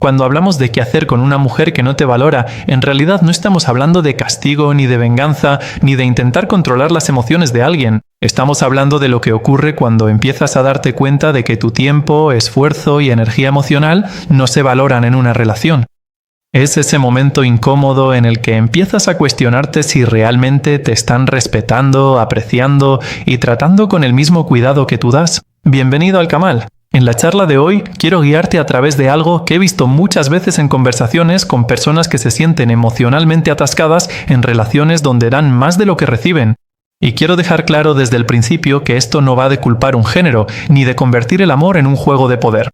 Cuando hablamos de qué hacer con una mujer que no te valora, en realidad no estamos hablando de castigo, ni de venganza, ni de intentar controlar las emociones de alguien. Estamos hablando de lo que ocurre cuando empiezas a darte cuenta de que tu tiempo, esfuerzo y energía emocional no se valoran en una relación. Es ese momento incómodo en el que empiezas a cuestionarte si realmente te están respetando, apreciando y tratando con el mismo cuidado que tú das. Bienvenido al Kamal. En la charla de hoy quiero guiarte a través de algo que he visto muchas veces en conversaciones con personas que se sienten emocionalmente atascadas en relaciones donde dan más de lo que reciben. Y quiero dejar claro desde el principio que esto no va de culpar un género, ni de convertir el amor en un juego de poder.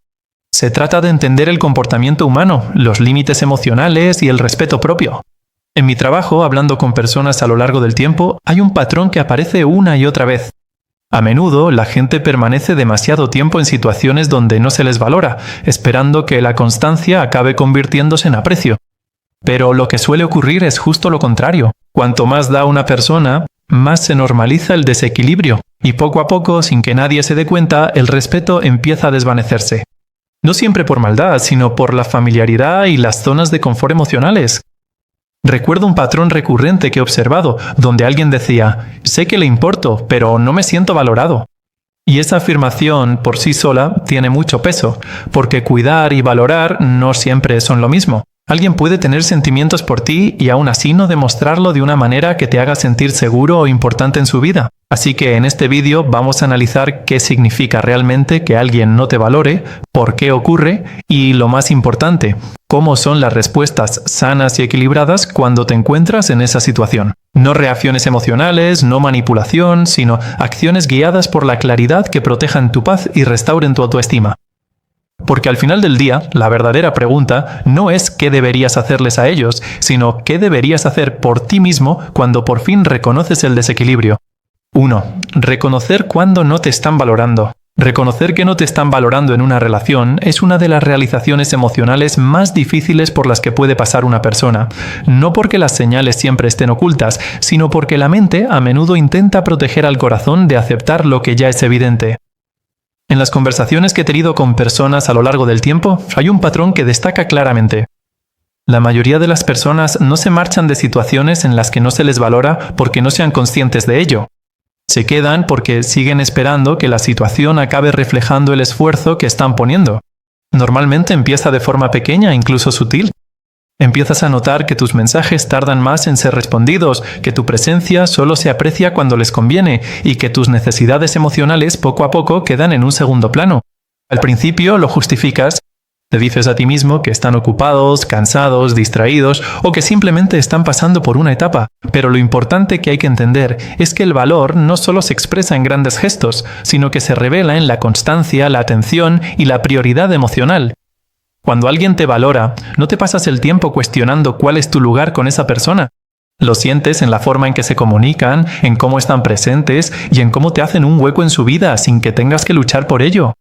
Se trata de entender el comportamiento humano, los límites emocionales y el respeto propio. En mi trabajo, hablando con personas a lo largo del tiempo, hay un patrón que aparece una y otra vez. A menudo, la gente permanece demasiado tiempo en situaciones donde no se les valora, esperando que la constancia acabe convirtiéndose en aprecio. Pero lo que suele ocurrir es justo lo contrario. Cuanto más da una persona, más se normaliza el desequilibrio, y poco a poco, sin que nadie se dé cuenta, el respeto empieza a desvanecerse. No siempre por maldad, sino por la familiaridad y las zonas de confort emocionales. Recuerdo un patrón recurrente que he observado, donde alguien decía, sé que le importo, pero no me siento valorado. Y esa afirmación por sí sola tiene mucho peso, porque cuidar y valorar no siempre son lo mismo. Alguien puede tener sentimientos por ti y aún así no demostrarlo de una manera que te haga sentir seguro o importante en su vida. Así que en este vídeo vamos a analizar qué significa realmente que alguien no te valore, por qué ocurre y, lo más importante, cómo son las respuestas sanas y equilibradas cuando te encuentras en esa situación. No reacciones emocionales, no manipulación, sino acciones guiadas por la claridad que protejan tu paz y restauren tu autoestima. Porque al final del día, la verdadera pregunta no es qué deberías hacerles a ellos, sino qué deberías hacer por ti mismo cuando por fin reconoces el desequilibrio. 1. Reconocer cuando no te están valorando. Reconocer que no te están valorando en una relación es una de las realizaciones emocionales más difíciles por las que puede pasar una persona. No porque las señales siempre estén ocultas, sino porque la mente a menudo intenta proteger al corazón de aceptar lo que ya es evidente. En las conversaciones que he tenido con personas a lo largo del tiempo, hay un patrón que destaca claramente. La mayoría de las personas no se marchan de situaciones en las que no se les valora porque no sean conscientes de ello. Se quedan porque siguen esperando que la situación acabe reflejando el esfuerzo que están poniendo. Normalmente empieza de forma pequeña, incluso sutil. Empiezas a notar que tus mensajes tardan más en ser respondidos, que tu presencia solo se aprecia cuando les conviene y que tus necesidades emocionales poco a poco quedan en un segundo plano. Al principio lo justificas, te dices a ti mismo que están ocupados, cansados, distraídos o que simplemente están pasando por una etapa. Pero lo importante que hay que entender es que el valor no solo se expresa en grandes gestos, sino que se revela en la constancia, la atención y la prioridad emocional. Cuando alguien te valora, no te pasas el tiempo cuestionando cuál es tu lugar con esa persona. Lo sientes en la forma en que se comunican, en cómo están presentes y en cómo te hacen un hueco en su vida sin que tengas que luchar por ello.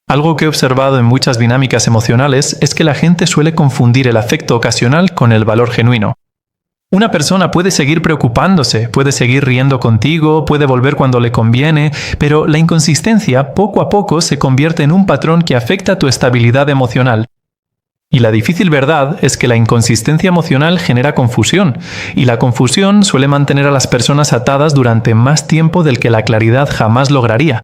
Algo que he observado en muchas dinámicas emocionales es que la gente suele confundir el afecto ocasional con el valor genuino. Una persona puede seguir preocupándose, puede seguir riendo contigo, puede volver cuando le conviene, pero la inconsistencia poco a poco se convierte en un patrón que afecta tu estabilidad emocional. Y la difícil verdad es que la inconsistencia emocional genera confusión, y la confusión suele mantener a las personas atadas durante más tiempo del que la claridad jamás lograría.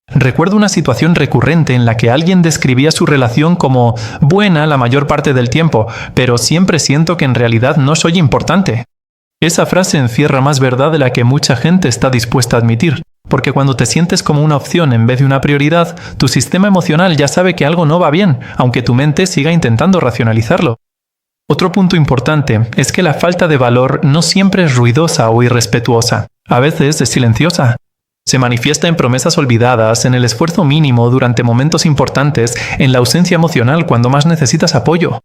Recuerdo una situación recurrente en la que alguien describía su relación como buena la mayor parte del tiempo, pero siempre siento que en realidad no soy importante. Esa frase encierra más verdad de la que mucha gente está dispuesta a admitir. Porque cuando te sientes como una opción en vez de una prioridad, tu sistema emocional ya sabe que algo no va bien, aunque tu mente siga intentando racionalizarlo. Otro punto importante es que la falta de valor no siempre es ruidosa o irrespetuosa. A veces es silenciosa. Se manifiesta en promesas olvidadas, en el esfuerzo mínimo durante momentos importantes, en la ausencia emocional cuando más necesitas apoyo.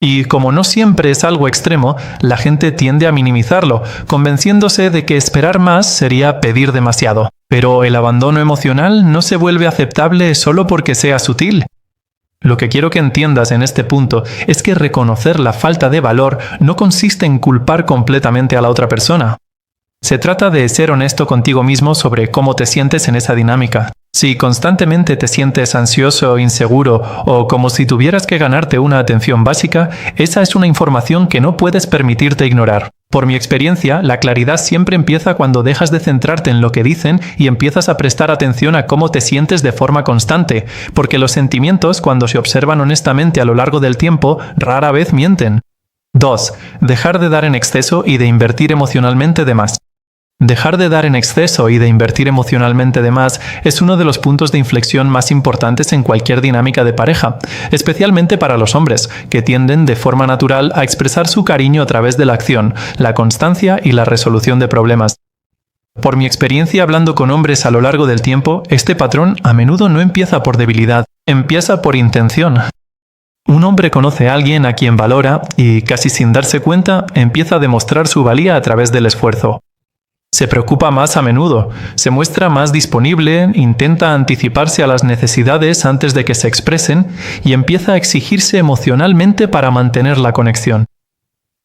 Y como no siempre es algo extremo, la gente tiende a minimizarlo, convenciéndose de que esperar más sería pedir demasiado. Pero el abandono emocional no se vuelve aceptable solo porque sea sutil. Lo que quiero que entiendas en este punto es que reconocer la falta de valor no consiste en culpar completamente a la otra persona. Se trata de ser honesto contigo mismo sobre cómo te sientes en esa dinámica. Si constantemente te sientes ansioso, inseguro o como si tuvieras que ganarte una atención básica, esa es una información que no puedes permitirte ignorar. Por mi experiencia, la claridad siempre empieza cuando dejas de centrarte en lo que dicen y empiezas a prestar atención a cómo te sientes de forma constante, porque los sentimientos, cuando se observan honestamente a lo largo del tiempo, rara vez mienten. 2. Dejar de dar en exceso y de invertir emocionalmente de más. Dejar de dar en exceso y de invertir emocionalmente de más es uno de los puntos de inflexión más importantes en cualquier dinámica de pareja, especialmente para los hombres, que tienden de forma natural a expresar su cariño a través de la acción, la constancia y la resolución de problemas. Por mi experiencia hablando con hombres a lo largo del tiempo, este patrón a menudo no empieza por debilidad, empieza por intención. Un hombre conoce a alguien a quien valora y, casi sin darse cuenta, empieza a demostrar su valía a través del esfuerzo. Se preocupa más a menudo, se muestra más disponible, intenta anticiparse a las necesidades antes de que se expresen y empieza a exigirse emocionalmente para mantener la conexión.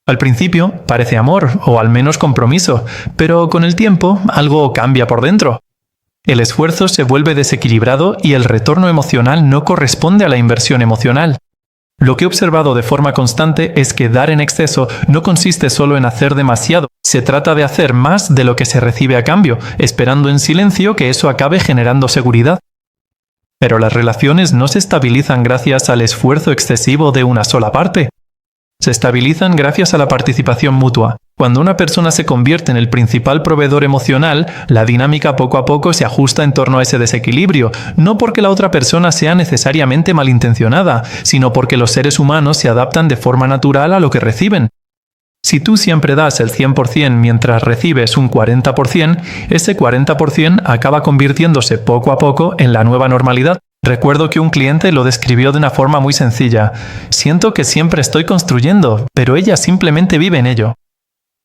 Al principio parece amor, o al menos compromiso, pero con el tiempo algo cambia por dentro. El esfuerzo se vuelve desequilibrado y el retorno emocional no corresponde a la inversión emocional. Lo que he observado de forma constante es que dar en exceso no consiste solo en hacer demasiado, se trata de hacer más de lo que se recibe a cambio, esperando en silencio que eso acabe generando seguridad. Pero las relaciones no se estabilizan gracias al esfuerzo excesivo de una sola parte. Se estabilizan gracias a la participación mutua. Cuando una persona se convierte en el principal proveedor emocional, la dinámica poco a poco se ajusta en torno a ese desequilibrio, no porque la otra persona sea necesariamente malintencionada, sino porque los seres humanos se adaptan de forma natural a lo que reciben. Si tú siempre das el 100% mientras recibes un 40%, ese 40% acaba convirtiéndose poco a poco en la nueva normalidad. Recuerdo que un cliente lo describió de una forma muy sencilla. Siento que siempre estoy construyendo, pero ella simplemente vive en ello.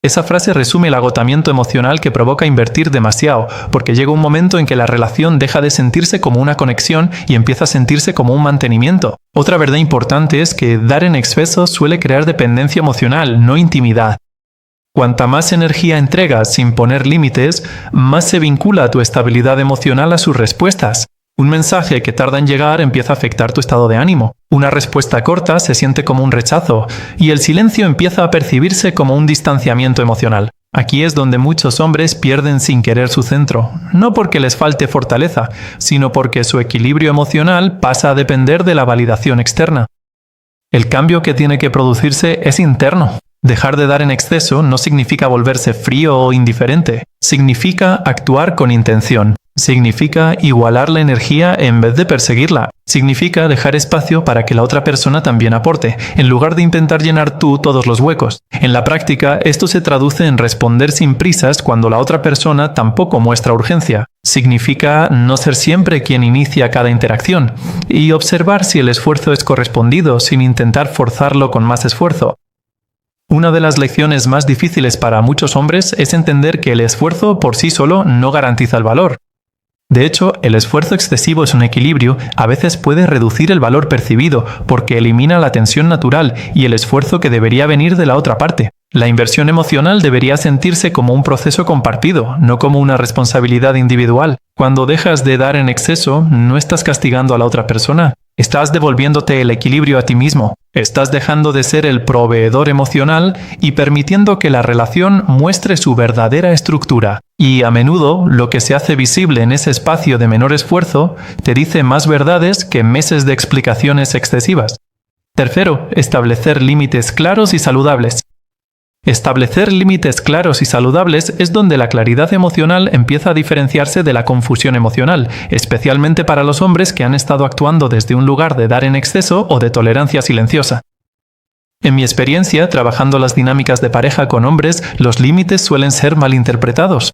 Esa frase resume el agotamiento emocional que provoca invertir demasiado, porque llega un momento en que la relación deja de sentirse como una conexión y empieza a sentirse como un mantenimiento. Otra verdad importante es que dar en exceso suele crear dependencia emocional, no intimidad. Cuanta más energía entregas sin poner límites, más se vincula tu estabilidad emocional a sus respuestas. Un mensaje que tarda en llegar empieza a afectar tu estado de ánimo. Una respuesta corta se siente como un rechazo, y el silencio empieza a percibirse como un distanciamiento emocional. Aquí es donde muchos hombres pierden sin querer su centro, no porque les falte fortaleza, sino porque su equilibrio emocional pasa a depender de la validación externa. El cambio que tiene que producirse es interno. Dejar de dar en exceso no significa volverse frío o indiferente, significa actuar con intención. Significa igualar la energía en vez de perseguirla. Significa dejar espacio para que la otra persona también aporte, en lugar de intentar llenar tú todos los huecos. En la práctica, esto se traduce en responder sin prisas cuando la otra persona tampoco muestra urgencia. Significa no ser siempre quien inicia cada interacción, y observar si el esfuerzo es correspondido sin intentar forzarlo con más esfuerzo. Una de las lecciones más difíciles para muchos hombres es entender que el esfuerzo por sí solo no garantiza el valor. De hecho, el esfuerzo excesivo en un equilibrio a veces puede reducir el valor percibido porque elimina la tensión natural y el esfuerzo que debería venir de la otra parte. La inversión emocional debería sentirse como un proceso compartido, no como una responsabilidad individual. Cuando dejas de dar en exceso, no estás castigando a la otra persona. Estás devolviéndote el equilibrio a ti mismo. Estás dejando de ser el proveedor emocional y permitiendo que la relación muestre su verdadera estructura. Y a menudo, lo que se hace visible en ese espacio de menor esfuerzo te dice más verdades que meses de explicaciones excesivas. Tercero, establecer límites claros y saludables. Establecer límites claros y saludables es donde la claridad emocional empieza a diferenciarse de la confusión emocional, especialmente para los hombres que han estado actuando desde un lugar de dar en exceso o de tolerancia silenciosa. En mi experiencia, trabajando las dinámicas de pareja con hombres, los límites suelen ser malinterpretados.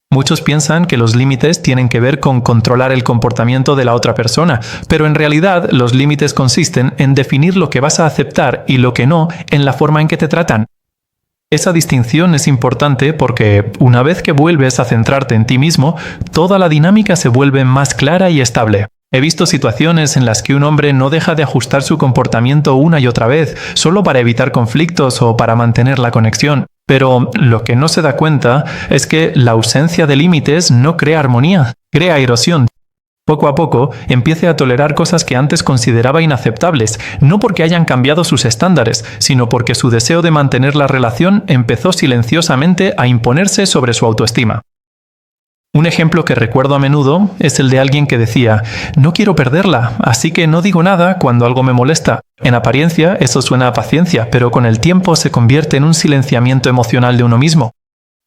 Muchos piensan que los límites tienen que ver con controlar el comportamiento de la otra persona, pero en realidad los límites consisten en definir lo que vas a aceptar y lo que no en la forma en que te tratan. Esa distinción es importante porque, una vez que vuelves a centrarte en ti mismo, toda la dinámica se vuelve más clara y estable. He visto situaciones en las que un hombre no deja de ajustar su comportamiento una y otra vez, solo para evitar conflictos o para mantener la conexión. Pero lo que no se da cuenta es que la ausencia de límites no crea armonía, crea erosión. poco a poco empiece a tolerar cosas que antes consideraba inaceptables, no porque hayan cambiado sus estándares, sino porque su deseo de mantener la relación empezó silenciosamente a imponerse sobre su autoestima. Un ejemplo que recuerdo a menudo es el de alguien que decía: no quiero perderla, así que no digo nada cuando algo me molesta. En apariencia eso suena a paciencia, pero con el tiempo se convierte en un silenciamiento emocional de uno mismo.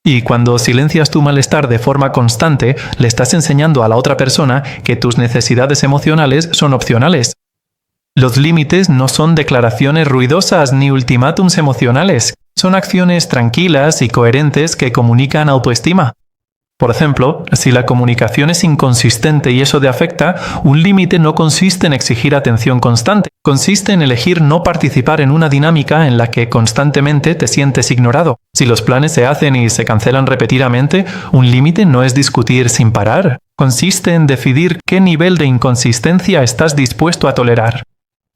Y cuando silencias tu malestar de forma constante, le estás enseñando a la otra persona que tus necesidades emocionales son opcionales. Los límites no son declaraciones ruidosas ni ultimátums emocionales, son acciones tranquilas y coherentes que comunican autoestima. Por ejemplo, si la comunicación es inconsistente y eso te afecta, un límite no consiste en exigir atención constante, consiste en elegir no participar en una dinámica en la que constantemente te sientes ignorado. Si los planes se hacen y se cancelan repetidamente, un límite no es discutir sin parar, consiste en decidir qué nivel de inconsistencia estás dispuesto a tolerar.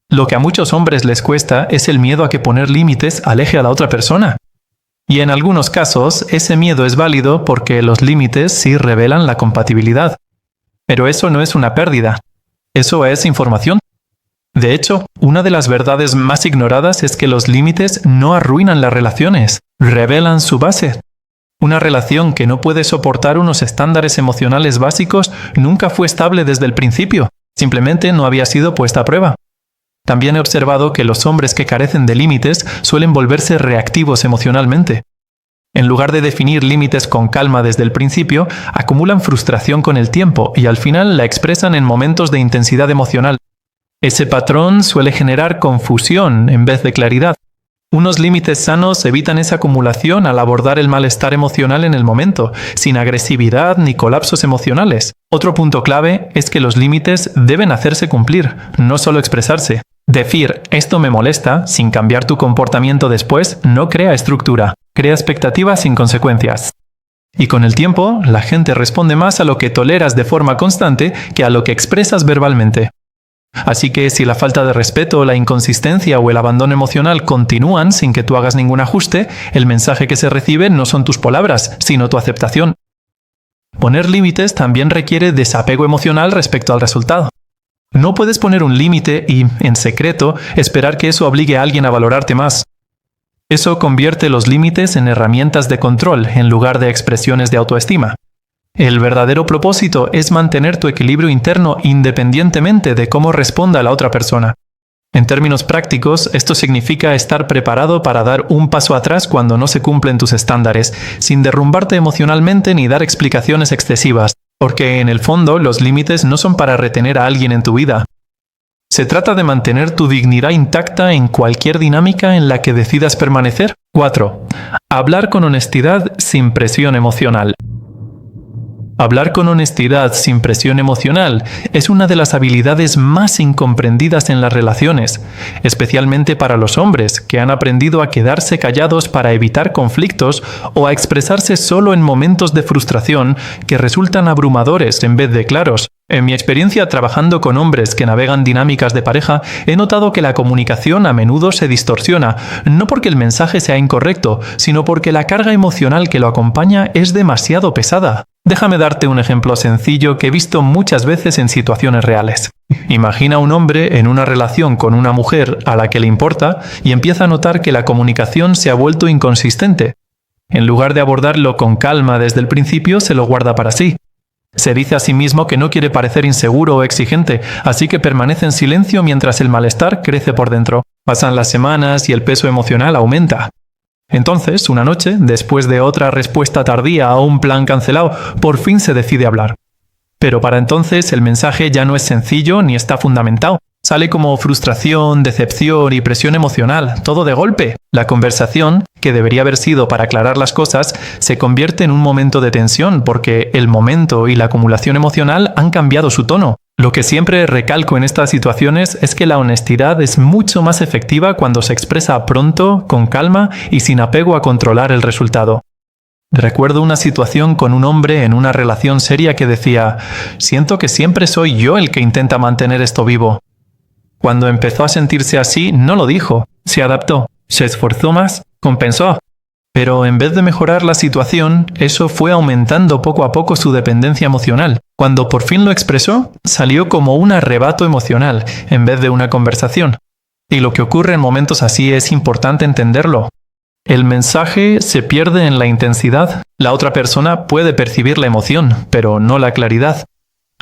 Lo que a muchos hombres les cuesta es el miedo a que poner límites aleje a la otra persona. Y en algunos casos, ese miedo es válido porque los límites sí revelan la compatibilidad. Pero eso no es una pérdida. Eso es información. De hecho, una de las verdades más ignoradas es que los límites no arruinan las relaciones, revelan su base. Una relación que no puede soportar unos estándares emocionales básicos nunca fue estable desde el principio, simplemente no había sido puesta a prueba. También he observado que los hombres que carecen de límites suelen volverse reactivos emocionalmente. En lugar de definir límites con calma desde el principio, acumulan frustración con el tiempo y al final la expresan en momentos de intensidad emocional. Ese patrón suele generar confusión en vez de claridad. Unos límites sanos evitan esa acumulación al abordar el malestar emocional en el momento, sin agresividad ni colapsos emocionales. Otro punto clave es que los límites deben hacerse cumplir, no solo expresarse. Decir «esto me molesta» sin cambiar tu comportamiento después no crea estructura, crea expectativas sin consecuencias. Y con el tiempo, la gente responde más a lo que toleras de forma constante que a lo que expresas verbalmente. Así que si la falta de respeto, la inconsistencia o el abandono emocional continúan sin que tú hagas ningún ajuste, el mensaje que se recibe no son tus palabras, sino tu aceptación. Poner límites también requiere desapego emocional respecto al resultado. No puedes poner un límite y, en secreto, esperar que eso obligue a alguien a valorarte más. Eso convierte los límites en herramientas de control en lugar de expresiones de autoestima. El verdadero propósito es mantener tu equilibrio interno independientemente de cómo responda la otra persona. En términos prácticos, esto significa estar preparado para dar un paso atrás cuando no se cumplen tus estándares, sin derrumbarte emocionalmente ni dar explicaciones excesivas, porque en el fondo los límites no son para retener a alguien en tu vida. Se trata de mantener tu dignidad intacta en cualquier dinámica en la que decidas permanecer. 4. Hablar con honestidad sin presión emocional. Hablar con honestidad sin presión emocional es una de las habilidades más incomprendidas en las relaciones, especialmente para los hombres que han aprendido a quedarse callados para evitar conflictos o a expresarse solo en momentos de frustración que resultan abrumadores en vez de claros. En mi experiencia trabajando con hombres que navegan dinámicas de pareja, he notado que la comunicación a menudo se distorsiona, no porque el mensaje sea incorrecto, sino porque la carga emocional que lo acompaña es demasiado pesada. Déjame darte un ejemplo sencillo que he visto muchas veces en situaciones reales. Imagina un hombre en una relación con una mujer a la que le importa y empieza a notar que la comunicación se ha vuelto inconsistente. En lugar de abordarlo con calma desde el principio, se lo guarda para sí. Se dice a sí mismo que no quiere parecer inseguro o exigente, así que permanece en silencio mientras el malestar crece por dentro. Pasan las semanas y el peso emocional aumenta. Entonces, una noche, después de otra respuesta tardía a un plan cancelado, por fin se decide hablar. Pero para entonces el mensaje ya no es sencillo ni está fundamentado. Sale como frustración, decepción y presión emocional, todo de golpe. La conversación, que debería haber sido para aclarar las cosas, se convierte en un momento de tensión porque el momento y la acumulación emocional han cambiado su tono. Lo que siempre recalco en estas situaciones es que la honestidad es mucho más efectiva cuando se expresa pronto, con calma y sin apego a controlar el resultado. Recuerdo una situación con un hombre en una relación seria que decía: «Siento que siempre soy yo el que intenta mantener esto vivo». Cuando empezó a sentirse así, no lo dijo, se adaptó, se esforzó más, compensó. Pero en vez de mejorar la situación, eso fue aumentando poco a poco su dependencia emocional. Cuando por fin lo expresó, salió como un arrebato emocional, en vez de una conversación. Y lo que ocurre en momentos así es importante entenderlo. El mensaje se pierde en la intensidad. La otra persona puede percibir la emoción, pero no la claridad.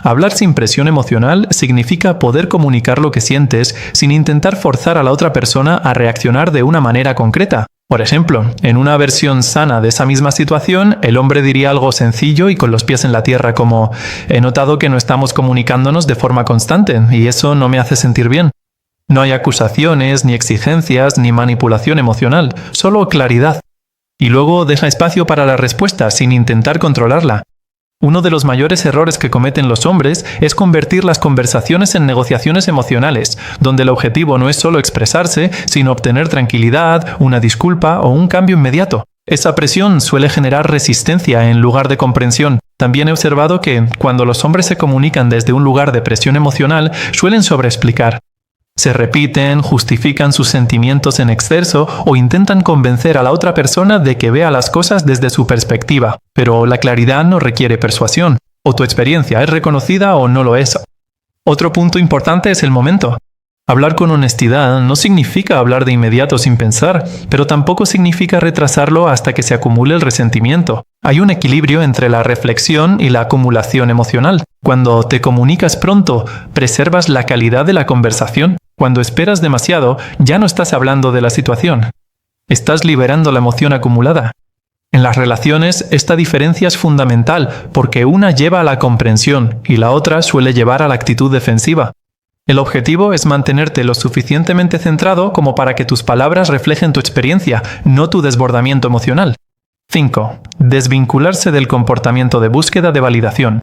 Hablar sin presión emocional significa poder comunicar lo que sientes sin intentar forzar a la otra persona a reaccionar de una manera concreta. Por ejemplo, en una versión sana de esa misma situación, el hombre diría algo sencillo y con los pies en la tierra como: he notado que no estamos comunicándonos de forma constante y eso no me hace sentir bien. No hay acusaciones, ni exigencias, ni manipulación emocional, solo claridad. Y luego deja espacio para la respuesta sin intentar controlarla. Uno de los mayores errores que cometen los hombres es convertir las conversaciones en negociaciones emocionales, donde el objetivo no es solo expresarse, sino obtener tranquilidad, una disculpa o un cambio inmediato. Esa presión suele generar resistencia en lugar de comprensión. También he observado que, cuando los hombres se comunican desde un lugar de presión emocional, suelen sobreexplicar. Se repiten, justifican sus sentimientos en exceso o intentan convencer a la otra persona de que vea las cosas desde su perspectiva. Pero la claridad no requiere persuasión. O tu experiencia es reconocida o no lo es. Otro punto importante es el momento. Hablar con honestidad no significa hablar de inmediato sin pensar, pero tampoco significa retrasarlo hasta que se acumule el resentimiento. Hay un equilibrio entre la reflexión y la acumulación emocional. Cuando te comunicas pronto, preservas la calidad de la conversación. Cuando esperas demasiado, ya no estás hablando de la situación. Estás liberando la emoción acumulada. En las relaciones, esta diferencia es fundamental porque una lleva a la comprensión y la otra suele llevar a la actitud defensiva. El objetivo es mantenerte lo suficientemente centrado como para que tus palabras reflejen tu experiencia, no tu desbordamiento emocional. 5. Desvincularse del comportamiento de búsqueda de validación.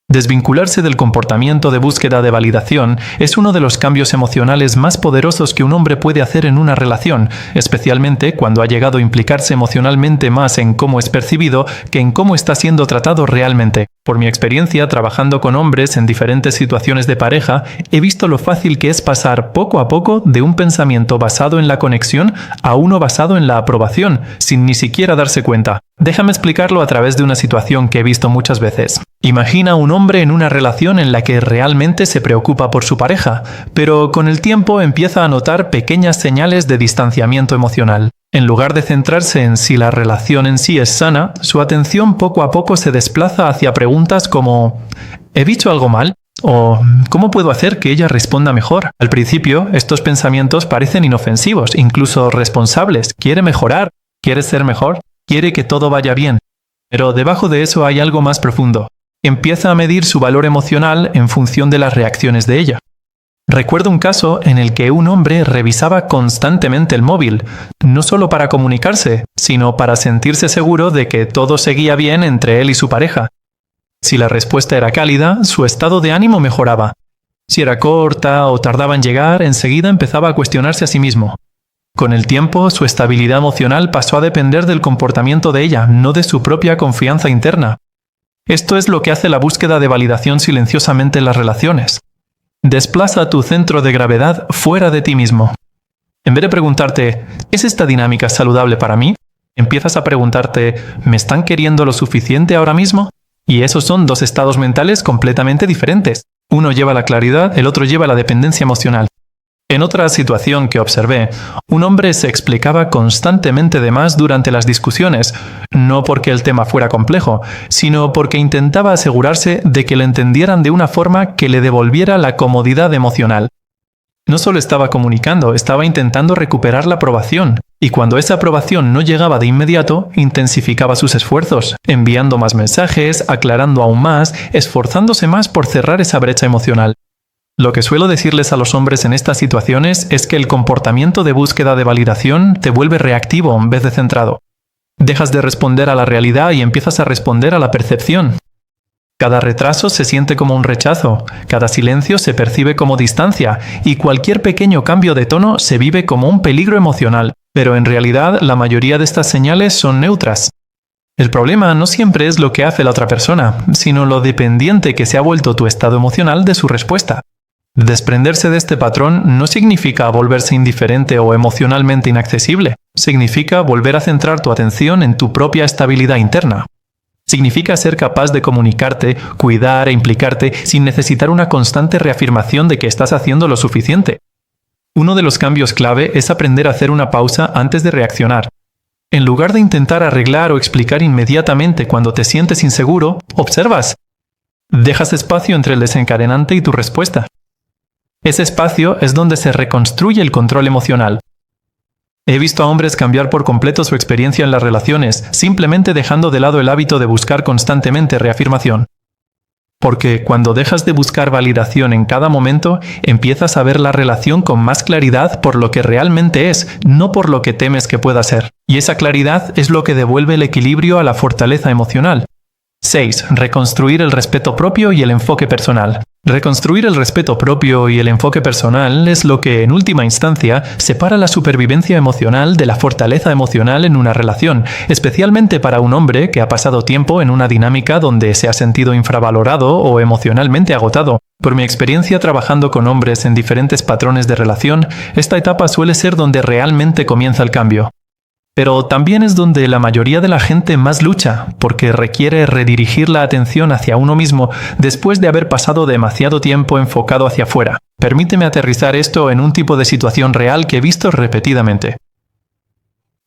Desvincularse del comportamiento de búsqueda de validación es uno de los cambios emocionales más poderosos que un hombre puede hacer en una relación, especialmente cuando ha llegado a implicarse emocionalmente más en cómo es percibido que en cómo está siendo tratado realmente. Por mi experiencia trabajando con hombres en diferentes situaciones de pareja, he visto lo fácil que es pasar poco a poco de un pensamiento basado en la conexión a uno basado en la aprobación, sin ni siquiera darse cuenta. Déjame explicarlo a través de una situación que he visto muchas veces. Imagina un hombre en una relación en la que realmente se preocupa por su pareja, pero con el tiempo empieza a notar pequeñas señales de distanciamiento emocional. En lugar de centrarse en si la relación en sí es sana, su atención poco a poco se desplaza hacia preguntas como ¿he dicho algo mal? O ¿cómo puedo hacer que ella responda mejor? Al principio, estos pensamientos parecen inofensivos, incluso responsables. Quiere mejorar, quiere ser mejor, quiere que todo vaya bien. Pero debajo de eso hay algo más profundo. Empieza a medir su valor emocional en función de las reacciones de ella. Recuerdo un caso en el que un hombre revisaba constantemente el móvil, no solo para comunicarse, sino para sentirse seguro de que todo seguía bien entre él y su pareja. Si la respuesta era cálida, su estado de ánimo mejoraba. Si era corta o tardaba en llegar, enseguida empezaba a cuestionarse a sí mismo. Con el tiempo, su estabilidad emocional pasó a depender del comportamiento de ella, no de su propia confianza interna. Esto es lo que hace la búsqueda de validación silenciosamente en las relaciones. Desplaza tu centro de gravedad fuera de ti mismo. En vez de preguntarte, ¿es esta dinámica saludable para mí?, empiezas a preguntarte, ¿me están queriendo lo suficiente ahora mismo? Y esos son dos estados mentales completamente diferentes. Uno lleva la claridad, el otro lleva la dependencia emocional. En otra situación que observé, un hombre se explicaba constantemente de más durante las discusiones, no porque el tema fuera complejo, sino porque intentaba asegurarse de que lo entendieran de una forma que le devolviera la comodidad emocional. No solo estaba comunicando, estaba intentando recuperar la aprobación, y cuando esa aprobación no llegaba de inmediato, intensificaba sus esfuerzos, enviando más mensajes, aclarando aún más, esforzándose más por cerrar esa brecha emocional. Lo que suelo decirles a los hombres en estas situaciones es que el comportamiento de búsqueda de validación te vuelve reactivo en vez de centrado. Dejas de responder a la realidad y empiezas a responder a la percepción. Cada retraso se siente como un rechazo, cada silencio se percibe como distancia y cualquier pequeño cambio de tono se vive como un peligro emocional. Pero en realidad la mayoría de estas señales son neutras. El problema no siempre es lo que hace la otra persona, sino lo dependiente que se ha vuelto tu estado emocional de su respuesta. Desprenderse de este patrón no significa volverse indiferente o emocionalmente inaccesible. Significa volver a centrar tu atención en tu propia estabilidad interna. Significa ser capaz de comunicarte, cuidar e implicarte sin necesitar una constante reafirmación de que estás haciendo lo suficiente. Uno de los cambios clave es aprender a hacer una pausa antes de reaccionar. En lugar de intentar arreglar o explicar inmediatamente cuando te sientes inseguro, observas. Dejas espacio entre el desencadenante y tu respuesta. Ese espacio es donde se reconstruye el control emocional. He visto a hombres cambiar por completo su experiencia en las relaciones, simplemente dejando de lado el hábito de buscar constantemente reafirmación. Porque cuando dejas de buscar validación en cada momento, empiezas a ver la relación con más claridad por lo que realmente es, no por lo que temes que pueda ser. Y esa claridad es lo que devuelve el equilibrio a la fortaleza emocional. 6. Reconstruir el respeto propio y el enfoque personal. Reconstruir el respeto propio y el enfoque personal es lo que, en última instancia, separa la supervivencia emocional de la fortaleza emocional en una relación, especialmente para un hombre que ha pasado tiempo en una dinámica donde se ha sentido infravalorado o emocionalmente agotado. Por mi experiencia trabajando con hombres en diferentes patrones de relación, esta etapa suele ser donde realmente comienza el cambio. Pero también es donde la mayoría de la gente más lucha, porque requiere redirigir la atención hacia uno mismo después de haber pasado demasiado tiempo enfocado hacia afuera. Permíteme aterrizar esto en un tipo de situación real que he visto repetidamente.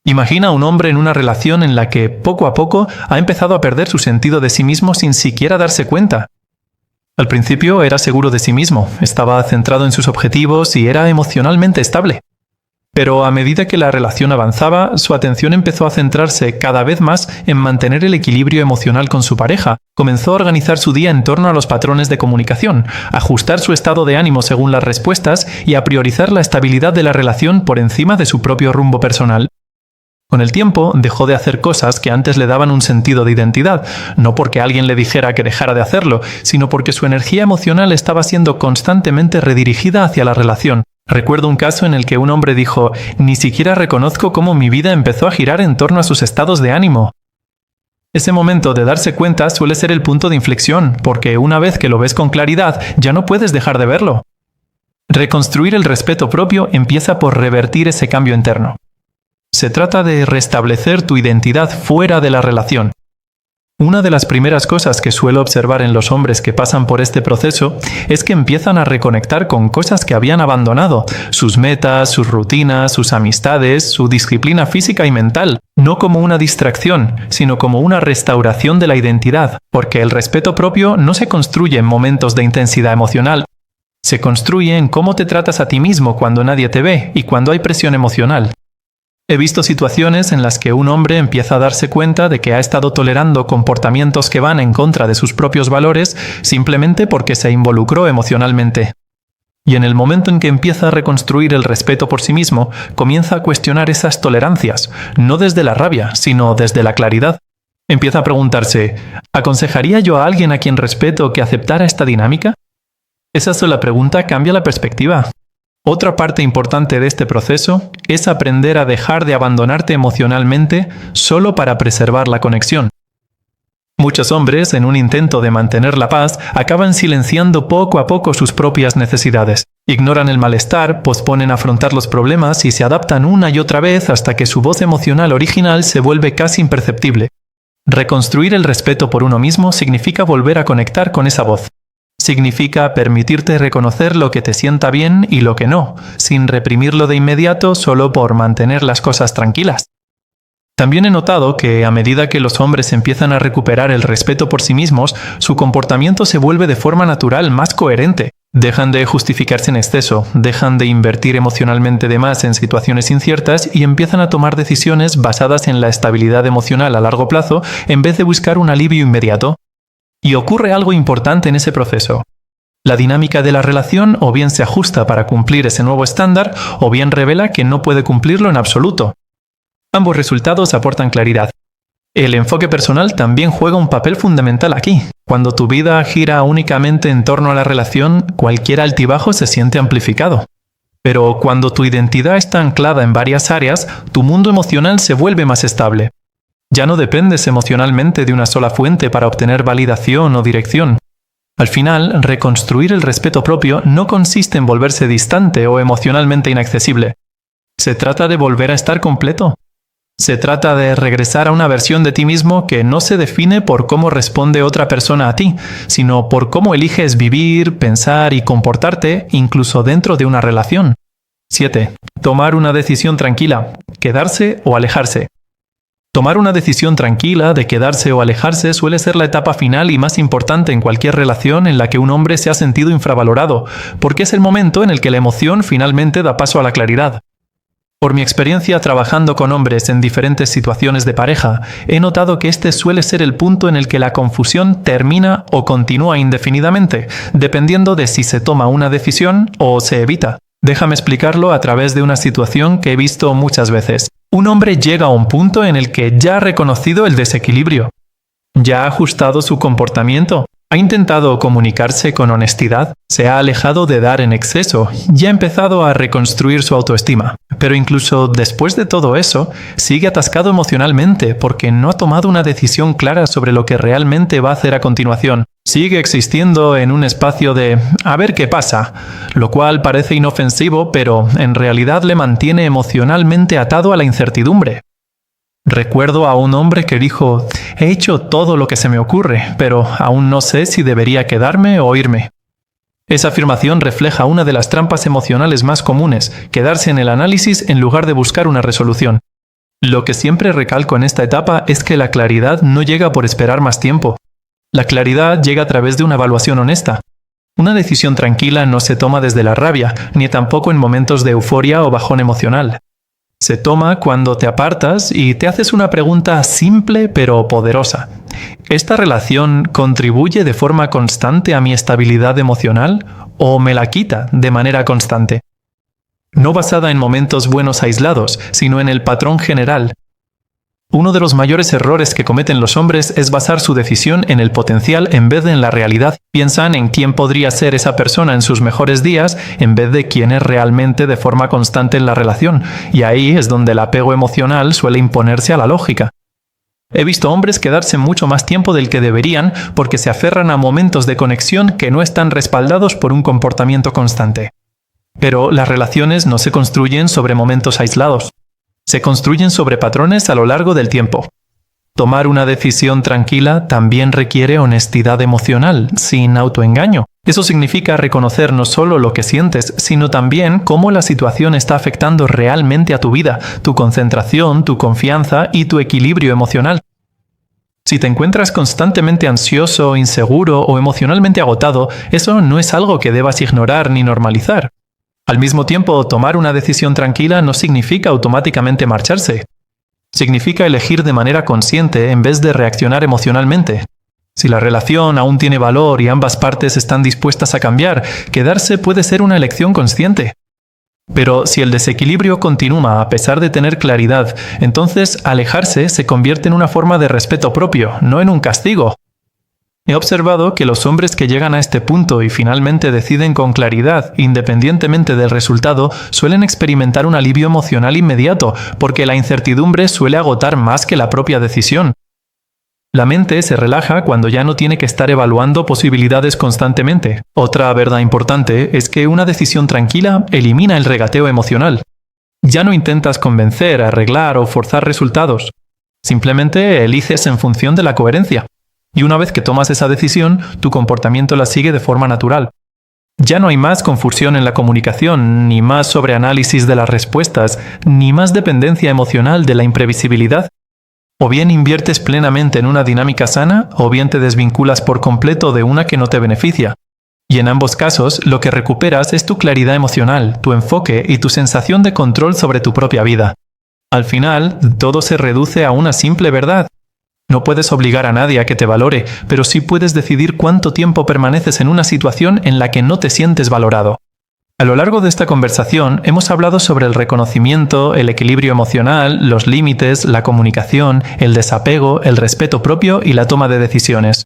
Imagina a un hombre en una relación en la que, poco a poco, ha empezado a perder su sentido de sí mismo sin siquiera darse cuenta. Al principio era seguro de sí mismo, estaba centrado en sus objetivos y era emocionalmente estable. Pero a medida que la relación avanzaba, su atención empezó a centrarse cada vez más en mantener el equilibrio emocional con su pareja. Comenzó a organizar su día en torno a los patrones de comunicación, a ajustar su estado de ánimo según las respuestas y a priorizar la estabilidad de la relación por encima de su propio rumbo personal. Con el tiempo, dejó de hacer cosas que antes le daban un sentido de identidad, no porque alguien le dijera que dejara de hacerlo, sino porque su energía emocional estaba siendo constantemente redirigida hacia la relación. Recuerdo un caso en el que un hombre dijo: «Ni siquiera reconozco cómo mi vida empezó a girar en torno a sus estados de ánimo». Ese momento de darse cuenta suele ser el punto de inflexión, porque una vez que lo ves con claridad, ya no puedes dejar de verlo. Reconstruir el respeto propio empieza por revertir ese cambio interno. Se trata de restablecer tu identidad fuera de la relación. Una de las primeras cosas que suelo observar en los hombres que pasan por este proceso es que empiezan a reconectar con cosas que habían abandonado, sus metas, sus rutinas, sus amistades, su disciplina física y mental, no como una distracción, sino como una restauración de la identidad, porque el respeto propio no se construye en momentos de intensidad emocional, se construye en cómo te tratas a ti mismo cuando nadie te ve y cuando hay presión emocional. He visto situaciones en las que un hombre empieza a darse cuenta de que ha estado tolerando comportamientos que van en contra de sus propios valores simplemente porque se involucró emocionalmente. Y en el momento en que empieza a reconstruir el respeto por sí mismo, comienza a cuestionar esas tolerancias, no desde la rabia, sino desde la claridad. Empieza a preguntarse: ¿aconsejaría yo a alguien a quien respeto que aceptara esta dinámica? Esa sola pregunta cambia la perspectiva. Otra parte importante de este proceso es aprender a dejar de abandonarte emocionalmente solo para preservar la conexión. Muchos hombres, en un intento de mantener la paz, acaban silenciando poco a poco sus propias necesidades. Ignoran el malestar, posponen afrontar los problemas y se adaptan una y otra vez hasta que su voz emocional original se vuelve casi imperceptible. Reconstruir el respeto por uno mismo significa volver a conectar con esa voz. Significa permitirte reconocer lo que te sienta bien y lo que no, sin reprimirlo de inmediato solo por mantener las cosas tranquilas. También he notado que a medida que los hombres empiezan a recuperar el respeto por sí mismos, su comportamiento se vuelve de forma natural más coherente. Dejan de justificarse en exceso, dejan de invertir emocionalmente de más en situaciones inciertas y empiezan a tomar decisiones basadas en la estabilidad emocional a largo plazo en vez de buscar un alivio inmediato. Y ocurre algo importante en ese proceso. La dinámica de la relación o bien se ajusta para cumplir ese nuevo estándar o bien revela que no puede cumplirlo en absoluto. Ambos resultados aportan claridad. El enfoque personal también juega un papel fundamental aquí. Cuando tu vida gira únicamente en torno a la relación, cualquier altibajo se siente amplificado. Pero cuando tu identidad está anclada en varias áreas, tu mundo emocional se vuelve más estable. Ya no dependes emocionalmente de una sola fuente para obtener validación o dirección. Al final, reconstruir el respeto propio no consiste en volverse distante o emocionalmente inaccesible. Se trata de volver a estar completo. Se trata de regresar a una versión de ti mismo que no se define por cómo responde otra persona a ti, sino por cómo eliges vivir, pensar y comportarte incluso dentro de una relación. 7. Tomar una decisión tranquila, quedarse o alejarse. Tomar una decisión tranquila de quedarse o alejarse suele ser la etapa final y más importante en cualquier relación en la que un hombre se ha sentido infravalorado, porque es el momento en el que la emoción finalmente da paso a la claridad. Por mi experiencia trabajando con hombres en diferentes situaciones de pareja, he notado que este suele ser el punto en el que la confusión termina o continúa indefinidamente, dependiendo de si se toma una decisión o se evita. Déjame explicarlo a través de una situación que he visto muchas veces. Un hombre llega a un punto en el que ya ha reconocido el desequilibrio, ya ha ajustado su comportamiento, ha intentado comunicarse con honestidad, se ha alejado de dar en exceso y ha empezado a reconstruir su autoestima. Pero incluso después de todo eso, sigue atascado emocionalmente porque no ha tomado una decisión clara sobre lo que realmente va a hacer a continuación. Sigue existiendo en un espacio de a ver qué pasa, lo cual parece inofensivo, pero en realidad le mantiene emocionalmente atado a la incertidumbre. Recuerdo a un hombre que dijo, he hecho todo lo que se me ocurre, pero aún no sé si debería quedarme o irme. Esa afirmación refleja una de las trampas emocionales más comunes, quedarse en el análisis en lugar de buscar una resolución. Lo que siempre recalco en esta etapa es que la claridad no llega por esperar más tiempo. La claridad llega a través de una evaluación honesta. Una decisión tranquila no se toma desde la rabia, ni tampoco en momentos de euforia o bajón emocional. Se toma cuando te apartas y te haces una pregunta simple pero poderosa. ¿Esta relación contribuye de forma constante a mi estabilidad emocional o me la quita de manera constante? No basada en momentos buenos aislados, sino en el patrón general. Uno de los mayores errores que cometen los hombres es basar su decisión en el potencial en vez de en la realidad. Piensan en quién podría ser esa persona en sus mejores días en vez de quién es realmente de forma constante en la relación, y ahí es donde el apego emocional suele imponerse a la lógica. He visto hombres quedarse mucho más tiempo del que deberían porque se aferran a momentos de conexión que no están respaldados por un comportamiento constante. Pero las relaciones no se construyen sobre momentos aislados. Se construyen sobre patrones a lo largo del tiempo. Tomar una decisión tranquila también requiere honestidad emocional, sin autoengaño. Eso significa reconocer no solo lo que sientes, sino también cómo la situación está afectando realmente a tu vida, tu concentración, tu confianza y tu equilibrio emocional. Si te encuentras constantemente ansioso, inseguro o emocionalmente agotado, eso no es algo que debas ignorar ni normalizar. Al mismo tiempo, tomar una decisión tranquila no significa automáticamente marcharse. Significa elegir de manera consciente en vez de reaccionar emocionalmente. Si la relación aún tiene valor y ambas partes están dispuestas a cambiar, quedarse puede ser una elección consciente. Pero si el desequilibrio continúa a pesar de tener claridad, entonces alejarse se convierte en una forma de respeto propio, no en un castigo. He observado que los hombres que llegan a este punto y finalmente deciden con claridad, independientemente del resultado, suelen experimentar un alivio emocional inmediato, porque la incertidumbre suele agotar más que la propia decisión. La mente se relaja cuando ya no tiene que estar evaluando posibilidades constantemente. Otra verdad importante es que una decisión tranquila elimina el regateo emocional. Ya no intentas convencer, arreglar o forzar resultados. Simplemente eliges en función de la coherencia. Y una vez que tomas esa decisión, tu comportamiento la sigue de forma natural. Ya no hay más confusión en la comunicación, ni más sobreanálisis de las respuestas, ni más dependencia emocional de la imprevisibilidad. O bien inviertes plenamente en una dinámica sana, o bien te desvinculas por completo de una que no te beneficia. Y en ambos casos, lo que recuperas es tu claridad emocional, tu enfoque y tu sensación de control sobre tu propia vida. Al final, todo se reduce a una simple verdad. No puedes obligar a nadie a que te valore, pero sí puedes decidir cuánto tiempo permaneces en una situación en la que no te sientes valorado. A lo largo de esta conversación hemos hablado sobre el reconocimiento, el equilibrio emocional, los límites, la comunicación, el desapego, el respeto propio y la toma de decisiones.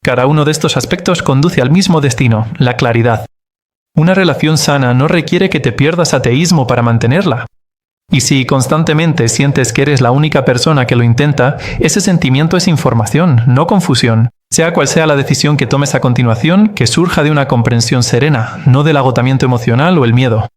Cada uno de estos aspectos conduce al mismo destino, la claridad. Una relación sana no requiere que te pierdas ateísmo para mantenerla. Y si constantemente sientes que eres la única persona que lo intenta, ese sentimiento es información, no confusión. Sea cual sea la decisión que tomes a continuación, que surja de una comprensión serena, no del agotamiento emocional o el miedo.